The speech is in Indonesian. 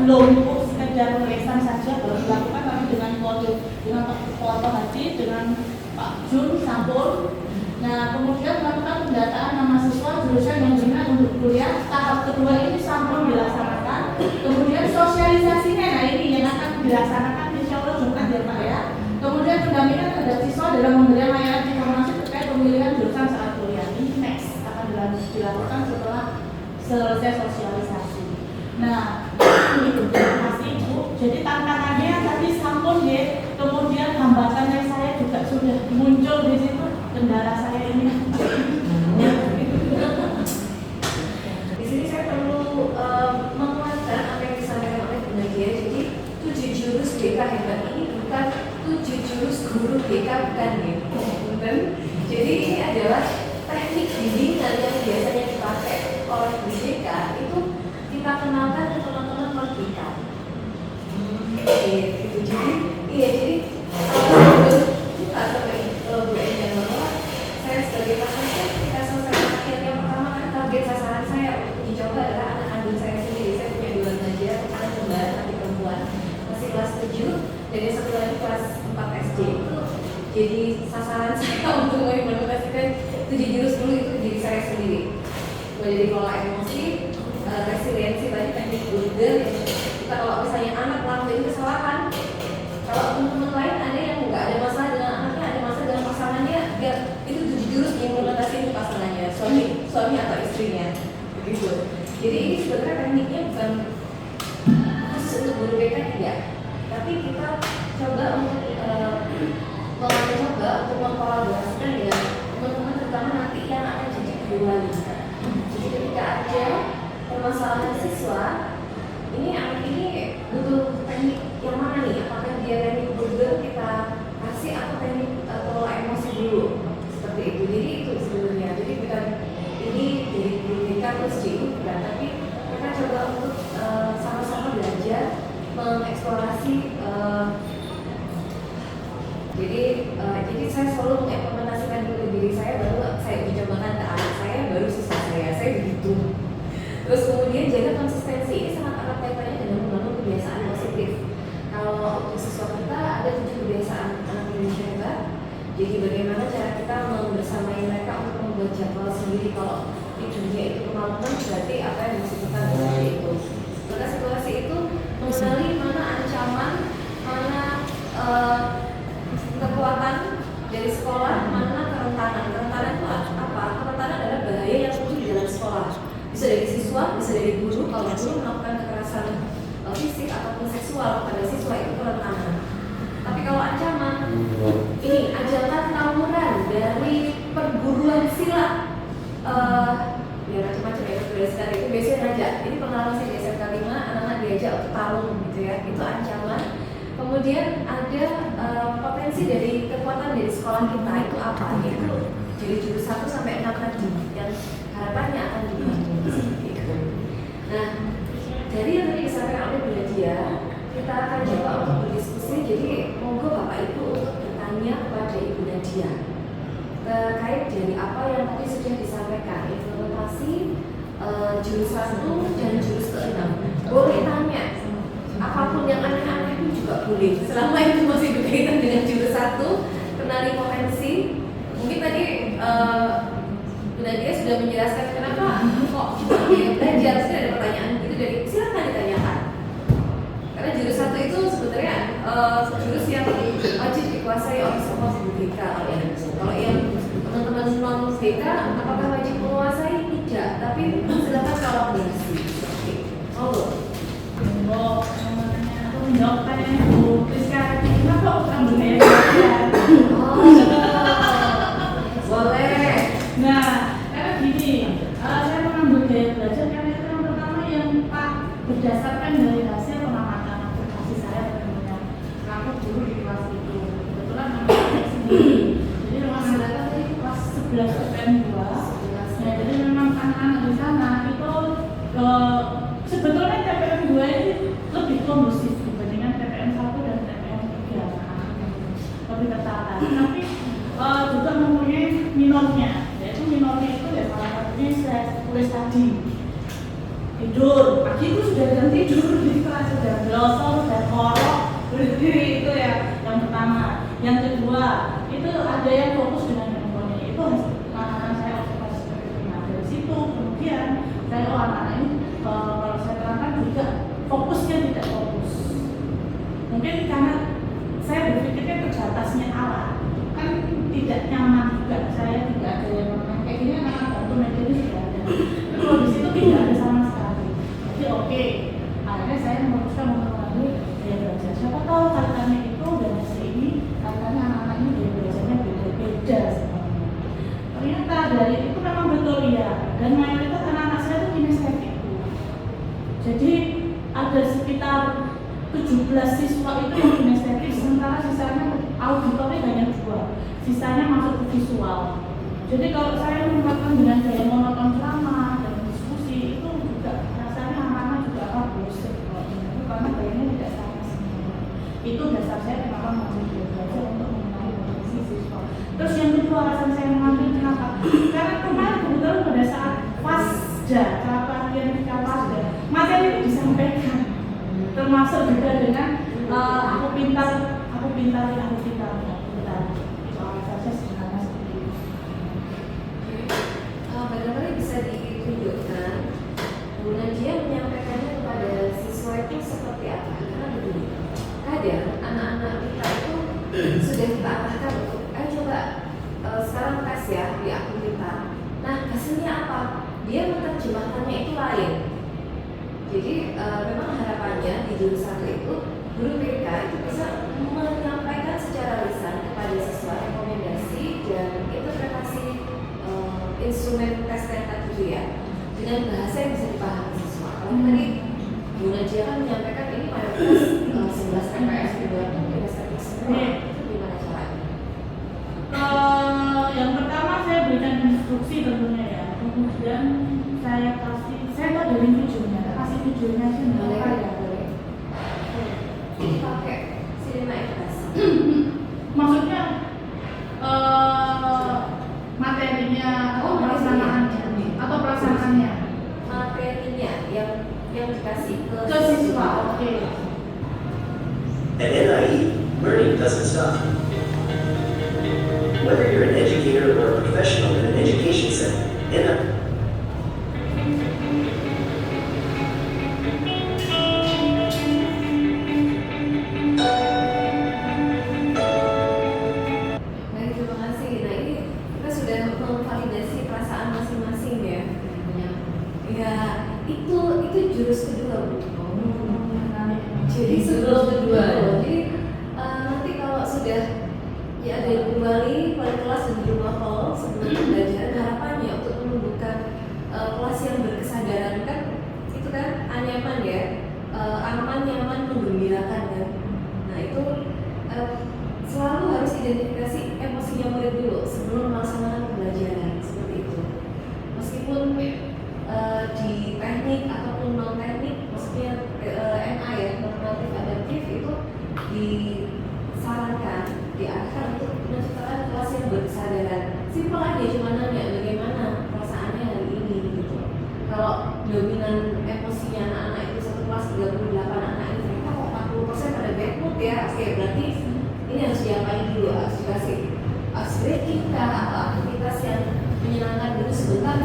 belum sekedar pemeriksaan saja baru dilakukan, tapi dengan foto haji dengan Pak Jun sampul. Nah, kemudian melakukan pendataan nama siswa jurusan yang berminat untuk kuliah. Tahap kedua ini sampul dilaksanakan. Kemudian sosialisasinya, nah ini yang akan dilaksanakan insya Allah Jumat ya Pak ya. Kemudian pendampingan terhadap siswa dalam memberikan layanan informasi terkait pemilihan jurusan saat kuliah. Ini next akan dilakukan setelah selesai sosialisasi. Nah, itu masih Ibu. Jadi tantangannya tadi sampun ya. Kemudian hambatannya saya juga sudah muncul di situ, kendala saya ini. Di sini saya perlu menguatkan apa yang disampaikan oleh Bu Nadia. Jadi 7 jurus BK hebat ini bukan 7 jurus guru BK, bukan ya. Bukan. Jadi ini adalah teknik bimbingan yang biasanya dipakai oleh BK itu kita kenalkan ke teman-teman non-BK. Gitu. Jadi buka sampai Bu Endah bahwa saya sebagai pasien ketika selesai akhir yang pertama kan target sasaran saya untuk dicoba adalah anak kandung saya sendiri. Saya punya 2 remaja, anak kembar, anak perempuan masih kelas 7 dan yang satu lagi kelas 4 SD. Itu jadi sasaran saya untuk mengimplementasikan 7 jurus dulu itu diri saya sendiri. Mulai dari pola emosi, resiliensi tadi teknik burger. Kita kalau misalnya anak ngelakuin kesalahan, kalau teman-teman lain ada yang nggak ada masalah dengan anaknya, ada masalah dengan pasangannya, biar itu 7 jurus diimplementasi untuk pasangannya, suami atau istrinya, begitu. Jadi ini sebenarnya tekniknya bukan khusus untuk guru BK tidak, tapi kita coba untuk mencoba untuk mengkolaborasikan dengan teman-teman terutama nanti yang akan jadi guru wali. Jadi ketika ada permasalahan siswa, ini anak ini butuh teknik yang mana nih? Apakah dia teknik burger kita kasih atau teknik pola emosi dulu? Seperti itu. Jadi itu sebenarnya. Jadi bukan ini dari guru BK terus bukan, tapi kita coba untuk sama-sama belajar mengeksplorasi. Jadi saya selalu mengimplementasikan dulu ke diri saya, baru saya dicobakan ke anak saya, baru siswa saya begitu. Terus kemudian jaga konsistensi, ini sangat erat kaitannya dengan membangun kebiasaan positif. Kalau untuk siswa kita ada 7 kebiasaan anak Indonesia hebat. Jadi bagaimana cara kita membersamai mereka untuk membuat jadwal sendiri. Kalau tidurnya itu kemalaman, berarti apa yang disebutkan seperti itu. Maka situasi itu mengenali mana ancaman, mana kekuatan dari sekolah, mana kerentanan. Kerentanan itu apa? Kerentanan adalah bahaya yang muncul di dalam sekolah. Bisa dari siswa, bisa dari guru. Kalau guru melakukan kekerasan fisik ataupun seksual pada siswa itu kerentanan. Tapi kalau ancaman, ini ajakan tawuran dari perguruan silat, ya macam-macam ya berdasarkan itu biasanya ngajak. Ini pengalaman saya di SMK 5, anak-anak diajak untuk tarung gitu ya, itu ancaman. Kemudian ada potensi dari kekuatan dari sekolah kita itu apa? Itu jadi jurus 1 sampai 6 tadi yang harapannya akan dibangun. Nah, dari yang tadi disampaikan oleh Bu Nadia, kita akan coba untuk berdiskusi. Jadi monggo Bapak Ibu untuk bertanya kepada Ibu Nadia terkait dari apa yang tadi sudah disampaikan, implementasi jurus 1 dan jurus ke-6. Boleh tanya apapun yang aneh-aneh itu juga boleh, selama itu masih berkaitan dengan jurus 1, kenali potensi. Mungkin tadi Bu Nadia sudah menjelaskan kenapa kok dia belajar, pasti ada pertanyaan gitu dari silakan ditanyakan. Karena jurus 1 itu sebenarnya jurus yang wajib dikuasai oleh semua guru BK. Kalau yang teman-teman non BK, apakah wajib menguasai? Tidak, tapi silakan kolaborasi. Oke, Oh, namanya aku menjawab pertanyaan Bu Rizka, kenapa aku ambil kayak boleh. Nah, karena gini, saya mengambil gaya belajar karena itu yang pertama yang Pak berdasarkan dari hasil pengamatan observasi saya dengan aku dulu di kelas itu. Kebetulan nama saya sendiri, jadi memang saya tadi kelas 11 SPM 2. Nah, jadi memang anak-anak di sana itu sebetulnya TPM 2 ini lebih kondusif dibandingkan TPM 1 dan TPM 3, lebih tertata. Tapi juga mempunyai minornya, yaitu minornya itu ya salah satunya saya tulis tadi, tidur, pagi itu sudah jam tidur di kelas, sudah blosor, sudah korok berdiri. Itu ya yang pertama. Yang kedua itu ada yang fokus dengan handphone, itu anak-anak saya observasi seperti itu. Nah dari situ kemudian saya anak-anak ini kalau saya terangkan juga fokusnya tidak fokus. Mungkin karena saya berpikirnya terbatasnya alat kan tidak nyaman juga, saya tidak ada yang kayak gini anak bantu media ini sudah ada. Kalau di situ tidak ada sama sekali. Jadi oke, akhirnya saya memutuskan untuk mengambil gaya belajar. Siapa tahu kaitannya itu dan hasil ini kaitannya anak-anak ini gaya belajarnya beda-beda semuanya. Ternyata dari itu memang betul ya, dan mayoritas anak-anak saya itu kinestetik. Jadi ada sekitar 17 siswa itu yang kinestetik, sementara sisanya auditori hanya 2, sisanya masuk ke visual. Jadi kalau saya menerapkan dengan gaya monoton ceramah dan diskusi itu juga rasanya anak-anak juga akan bosan itu karena gayanya tidak sama semua. Itu dasar saya kenapa mengambil gaya belajar untuk mengenai potensi siswa. Terus yang kedua alasan saya mengambil kenapa? Karena kemarin kebetulan pada saat pasca pelatihan kita pasca materi itu disampaikan, termasuk juga dengan aku pintar. Soal saja sederhana seperti itu. Bagaimana bisa ditunjukkan Bu Najia menyampaikannya kepada siswa itu seperti apa? Karena begini, kadang anak-anak kita itu sudah kita arahkan untuk, coba sekarang tes ya di akun kita. Nah hasilnya apa? Dia menerjemahkannya itu lain. Jadi memang harapannya di jurusan itu guru BK itu bisa menyampaikan secara lisan kepada siswa rekomendasi dan interpretasi instrumen tes tadi itu ya dengan bahasa yang bisa dipahami siswa. Kalau tadi Bu Najia kan menyampaikan ini mayoritas 11 TPS di luar itu berdasarkan semua. Itu gimana caranya? Yang pertama saya berikan instruksi tentunya ya, kemudian saya tahu dari videonya, kasih videonya sih Boleh ya. boleh. Ini pakai Cinema Edukasi. Maksudnya materinya atau pelaksanaannya Materinya yang dikasih ke siswa. Oke. At NIE, learning doesn't stop. Whether you're an educator or a professional in an education setting, NIE jurus kedua Bu. Jadi sebelum kedua. Jadi nanti kalau sudah ya ada yang kembali pada kelas dan di rumah hall sebelum pembelajaran, harapannya untuk menumbuhkan kelas yang berkesadaran kan itu kan anyaman ya, aman, nyaman, menggembirakan kan. Nah itu selalu harus identifikasi emosinya murid dulu sebelum melaksanakan pembelajaran seperti itu. Meskipun di teknik ataupun non teknik, maksudnya NA ya, normatif adaptif itu disarankan, diarahkan untuk menciptakan kelas yang berkesadaran. Simpel aja, cuma nanya bagaimana perasaannya hari ini gitu. Kalau dominan emosinya anak-anak itu satu kelas 38 anak ini, ternyata kok 40% pada bad mood ya. Oke, berarti ini harus diapain dulu, harus dikasih breaking kah atau aktivitas yang menyenangkan dulu sebentar